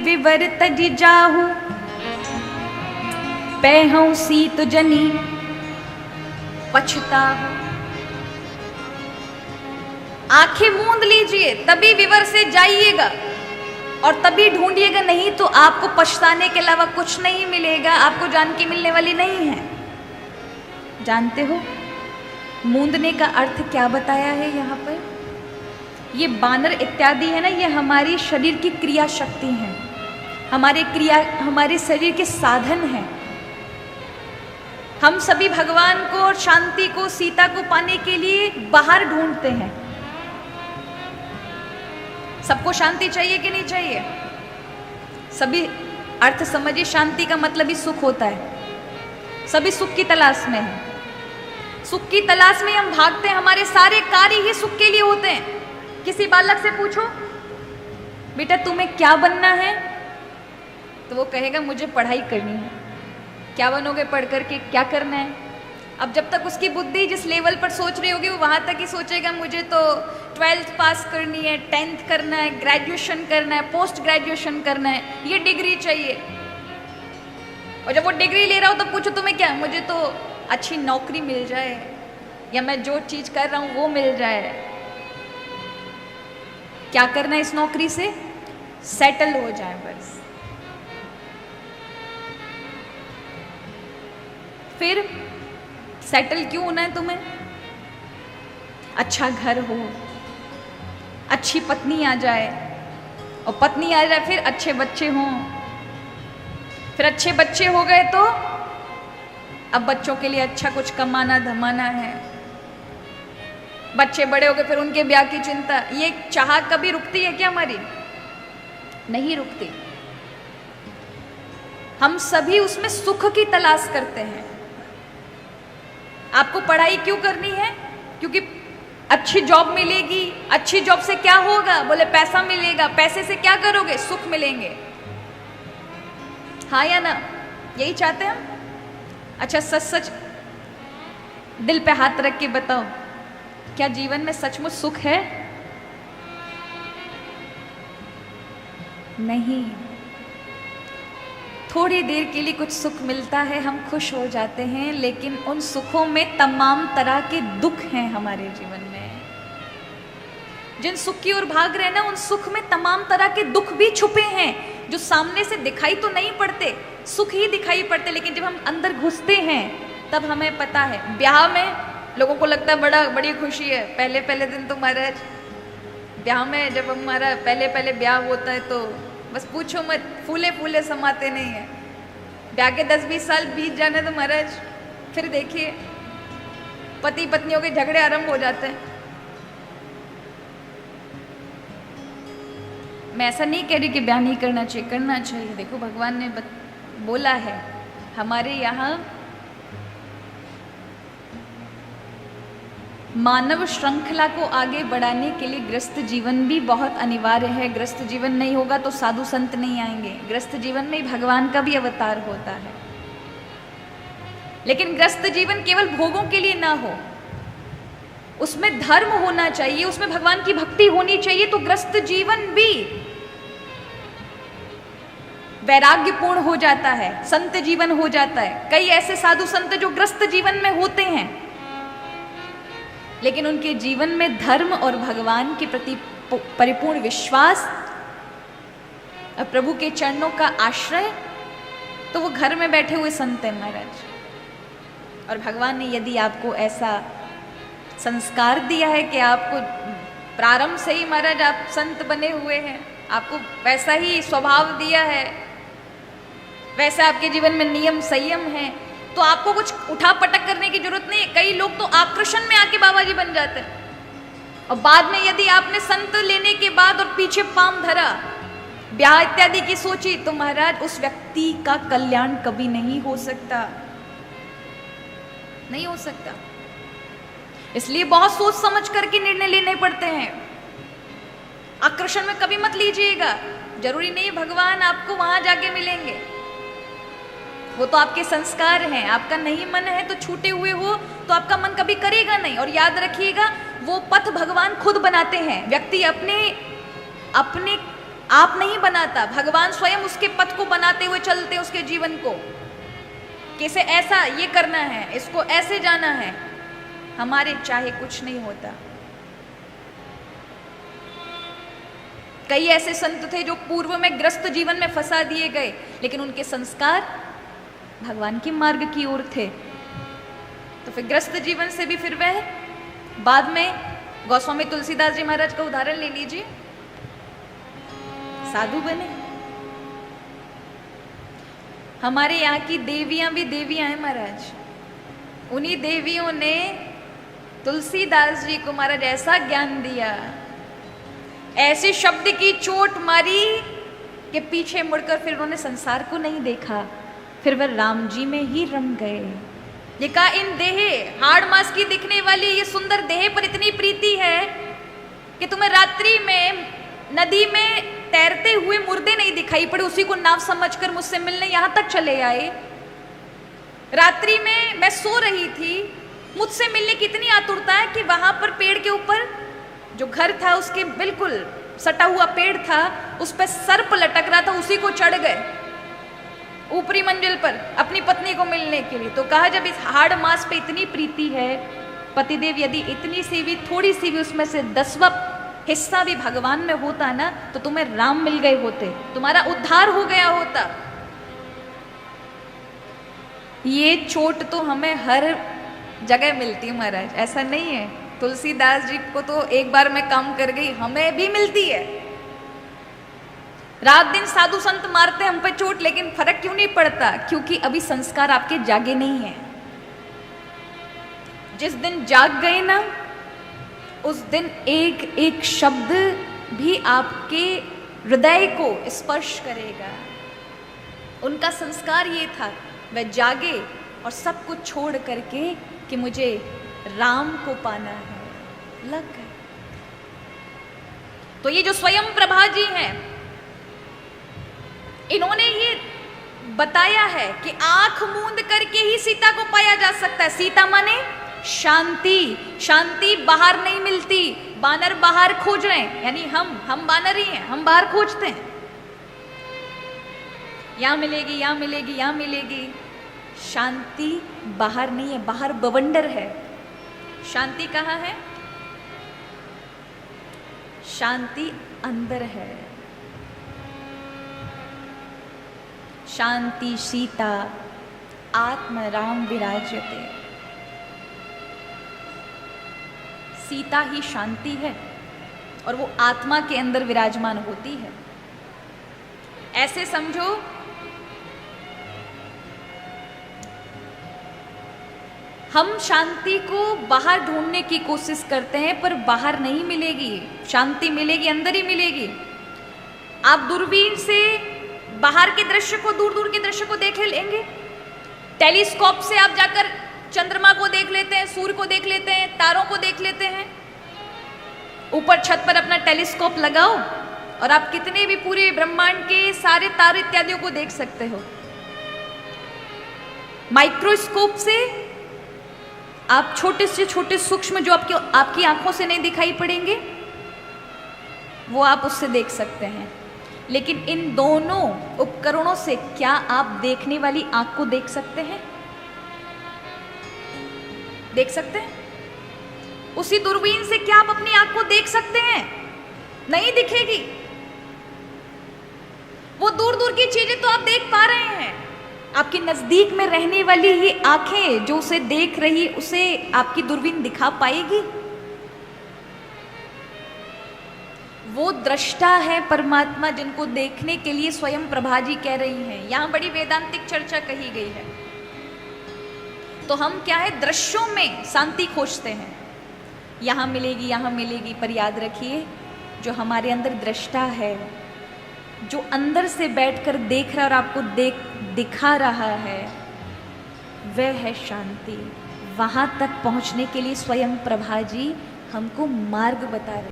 विवर तज जाहु, पैहूं सीत जनी पछताहु। आंखें मूंद लीजिए, तभी विवर से जाइएगा और तभी ढूंढिएगा, नहीं तो आपको पछताने के अलावा कुछ नहीं मिलेगा, आपको जानकी मिलने वाली नहीं है। जानते हो मूंदने का अर्थ क्या बताया है यहाँ पर? ये बानर इत्यादि है ना, ये हमारी शरीर की क्रिया शक्ति है, हमारे शरीर के साधन हैं। हम सभी भगवान को और शांति को, सीता को पाने के लिए बाहर ढूंढते हैं। सबको शांति चाहिए कि नहीं चाहिए? सभी अर्थ समझिए, शांति का मतलब ही सुख होता है। सभी सुख की तलाश में है, सुख की तलाश में हम भागते हैं। हमारे सारे कार्य ही सुख के लिए होते हैं। किसी बालक से पूछो बेटा तुम्हें क्या बनना है, तो वो कहेगा मुझे पढ़ाई करनी है। क्या बनोगे पढ़ करके, क्या करना है? अब जब तक उसकी बुद्धि जिस लेवल पर सोच रही होगी वो वहाँ तक ही सोचेगा, मुझे तो 12th पास करनी है, 10th करना है, ग्रेजुएशन करना है, पोस्ट ग्रेजुएशन करना है, ये डिग्री चाहिए। और जब वो डिग्री ले रहा हो तो पूछो तुम्हें क्या, मुझे तो अच्छी नौकरी मिल जाए या मैं जो चीज़ कर रहा हूँ वो मिल जाए। क्या करना है इस नौकरी से? सेटल हो जाए बस। फिर सेटल क्यों होना है तुम्हें? अच्छा घर हो, अच्छी पत्नी आ जाए, और पत्नी आ जाए फिर अच्छे बच्चे हों, फिर अच्छे बच्चे हो गए तो अब बच्चों के लिए अच्छा कुछ कमाना धमाना है। बच्चे बड़े हो गए फिर उनके ब्याह की चिंता। ये चाह कभी रुकती है क्या हमारी? नहीं रुकती। हम सभी उसमें सुख की तलाश करते हैं। आपको पढ़ाई क्यों करनी है? क्योंकि अच्छी जॉब मिलेगी। अच्छी जॉब से क्या होगा? बोले पैसा मिलेगा। पैसे से क्या करोगे? सुख मिलेंगे। हाँ या ना? यही चाहते हैं हम? अच्छा सच सच दिल पे हाथ रख के बताओ, क्या जीवन में सचमुच सुख है? नहीं। थोड़ी देर के लिए कुछ सुख मिलता है, हम खुश हो जाते हैं, लेकिन उन सुखों में तमाम तरह के दुख हैं हमारे जीवन में। जिन सुख की ओर भाग रहे हैं ना, उन सुख में तमाम तरह के दुख भी छुपे हैं, जो सामने से दिखाई तो नहीं पड़ते, सुख ही दिखाई पड़ते, लेकिन जब हम अंदर घुसते हैं तब हमें पता है। ब्याह में लोगों को लगता है बड़ी खुशी है। पहले पहले दिन तो महाराज ब्याह में जब हमारा पहले ब्याह होता है तो बस पूछो मत, फूले फूले समाते नहीं है। ब्याह के 10-20 साल बीत जाने तो महाराज फिर देखिए पति पत्नियों के झगड़े आरंभ हो जाते हैं। मैं ऐसा नहीं कह रही कि ब्याह नहीं करना चाहिए, करना चाहिए। देखो भगवान ने बोला है, हमारे यहाँ मानव श्रृंखला को आगे बढ़ाने के लिए गृहस्थ जीवन भी बहुत अनिवार्य है। गृहस्थ जीवन नहीं होगा तो साधु संत नहीं आएंगे। गृहस्थ जीवन में भगवान का भी अवतार होता है। लेकिन गृहस्थ जीवन केवल भोगों के लिए ना हो, उसमें धर्म होना चाहिए, उसमें भगवान की भक्ति होनी चाहिए, तो गृहस्थ जीवन भी वैराग्यपूर्ण हो जाता है, संत जीवन हो जाता है। कई ऐसे साधु संत जो गृहस्थ जीवन में होते हैं, लेकिन उनके जीवन में धर्म और भगवान के प्रति परिपूर्ण विश्वास और प्रभु के चरणों का आश्रय, तो वो घर में बैठे हुए संत हैं महाराज। और भगवान ने यदि आपको ऐसा संस्कार दिया है कि आपको प्रारंभ से ही महाराज आप संत बने हुए हैं, आपको वैसा ही स्वभाव दिया है, वैसा आपके जीवन में नियम संयम है, तो आपको कुछ उठा पटक करने की जरूरत नहीं है। कई लोग तो आकर्षण में आके बाबा जी बन जाते हैं, और बाद में यदि आपने संत लेने के बाद और पीछे पाम धरा, ब्याह इत्यादि की सोची, तो महाराज उस व्यक्ति का कल्याण कभी नहीं हो सकता, नहीं हो सकता। इसलिए बहुत सोच समझ करके निर्णय लेने पड़ते हैं। आकर्षण में कभी मत लीजिएगा। जरूरी नहीं भगवान आपको वहां जाके मिलेंगे, वो तो आपके संस्कार हैं। आपका नहीं मन है तो छूटे हुए हो तो आपका मन कभी करेगा नहीं। और याद रखिएगा, वो पथ भगवान खुद बनाते हैं। व्यक्ति अपने अपने आप नहीं बनाता, भगवान स्वयं उसके पथ को बनाते हुए चलते हैं उसके जीवन को, कैसे ऐसा ये करना है, इसको ऐसे जाना है। हमारे चाहे कुछ नहीं होता। कई ऐसे संत थे जो पूर्व में ग्रस्त जीवन में फंसा दिए गए, लेकिन उनके संस्कार भगवान के मार्ग की ओर थे। तो फिर ग्रस्त जीवन से भी फिर वह बाद में गोस्वामी तुलसीदास जी महाराज का उदाहरण ले लीजिए, साधु बने। हमारे यहाँ की देवियां भी देवियां हैं महाराज। उन्हीं देवियों ने तुलसीदास जी को महाराज ऐसा ज्ञान दिया, ऐसे शब्द की चोट मारी कि पीछे मुड़कर फिर उन्होंने संसार को नहीं देखा, फिर वह राम जी में ही रम गए। ये कहा, इन देह हाड़ मास की दिखने वाली ये सुंदर देह पर इतनी प्रीति है कि तुम्हें रात्रि में नदी में तैरते हुए मुर्दे नहीं दिखाई पड़े, उसी को नाव समझकर मुझसे मिलने यहां तक चले आए। रात्रि में मैं सो रही थी, मुझसे मिलने की इतनी आतुरता है कि वहां पर पेड़ के ऊपर जो घर था उसके बिल्कुल सटा हुआ पेड़ था, उस पर सर्प लटक रहा था, उसी को चढ़ गए ऊपरी मंजिल पर अपनी पत्नी को मिलने के लिए। तो कहा, जब इस हाड़ मास पे इतनी प्रीति है, पतिदेव यदि इतनी सी भी थोड़ी सी भी उसमें से 10वां हिस्सा भी भगवान में होता ना, तो तुम्हें राम मिल गए होते, तुम्हारा उद्धार हो गया होता। ये चोट तो हमें हर जगह मिलती है महाराज, ऐसा नहीं है। तुलसीदास जी को तो एक बार मैं काम कर गई, हमें भी मिलती है। रात दिन साधु संत मारते हम पे चोट, लेकिन फर्क क्यों नहीं पड़ता? क्योंकि अभी संस्कार आपके जागे नहीं है। जिस दिन जाग गए ना, उस दिन एक एक शब्द भी आपके हृदय को स्पर्श करेगा। उनका संस्कार ये था, वह जागे और सब कुछ छोड़ करके कि मुझे राम को पाना है, लग गए। तो ये जो स्वयं प्रभा जी हैं, इन्होंने ये बताया है कि आंख मूंद करके ही सीता को पाया जा सकता है। सीता माने शांति, शांति बाहर नहीं मिलती। बानर बाहर खोज रहे हैं, यानी हम बानर ही हैं, हम बाहर खोजते हैं, यहां मिलेगी, यहां मिलेगी, यहां मिलेगी। शांति बाहर नहीं है, बाहर बवंडर है। शांति कहाँ है? शांति अंदर है। शांति सीता आत्म राम विराजते। सीता ही शांति है और वो आत्मा के अंदर विराजमान होती है। ऐसे समझो, हम शांति को बाहर ढूंढने की कोशिश करते हैं, पर बाहर नहीं मिलेगी। शांति मिलेगी अंदर ही मिलेगी। आप दूरबीन से बाहर के दृश्य को, दूर दूर के दृश्य को देख लेंगे। टेलीस्कोप से आप जाकर चंद्रमा को देख लेते हैं, सूर्य को देख लेते हैं, तारों को देख लेते हैं। ऊपर छत पर अपना टेलीस्कोप लगाओ और आप कितने भी पूरे ब्रह्मांड के सारे तारे इत्यादियों को देख सकते हो। माइक्रोस्कोप से आप छोटे से छोटे सूक्ष्म जो आपकी आंखों से नहीं दिखाई पड़ेंगे, वो आप उससे देख सकते हैं। लेकिन इन दोनों उपकरणों से क्या आप देखने वाली आंख को देख सकते हैं? देख सकते हैं? उसी दूरबीन से क्या आप अपनी आंख को देख सकते हैं? नहीं दिखेगी। वो दूर दूर की चीजें तो आप देख पा रहे हैं, आपकी नजदीक में रहने वाली ही आंखें जो उसे देख रही, उसे आपकी दूरबीन दिखा पाएगी? वो दृष्टा है परमात्मा, जिनको देखने के लिए स्वयं प्रभा जी कह रही हैं। यहां बड़ी वेदांतिक चर्चा कही गई है। तो हम क्या है, दृश्यों में शांति खोजते हैं, यहां मिलेगी, यहां मिलेगी। पर याद रखिए, जो हमारे अंदर दृष्टा है, जो अंदर से बैठकर देख रहा है और आपको दिखा रहा है, वह है शांति। वहां तक पहुंचने के लिए स्वयं प्रभा जी हमको मार्ग बता रहे।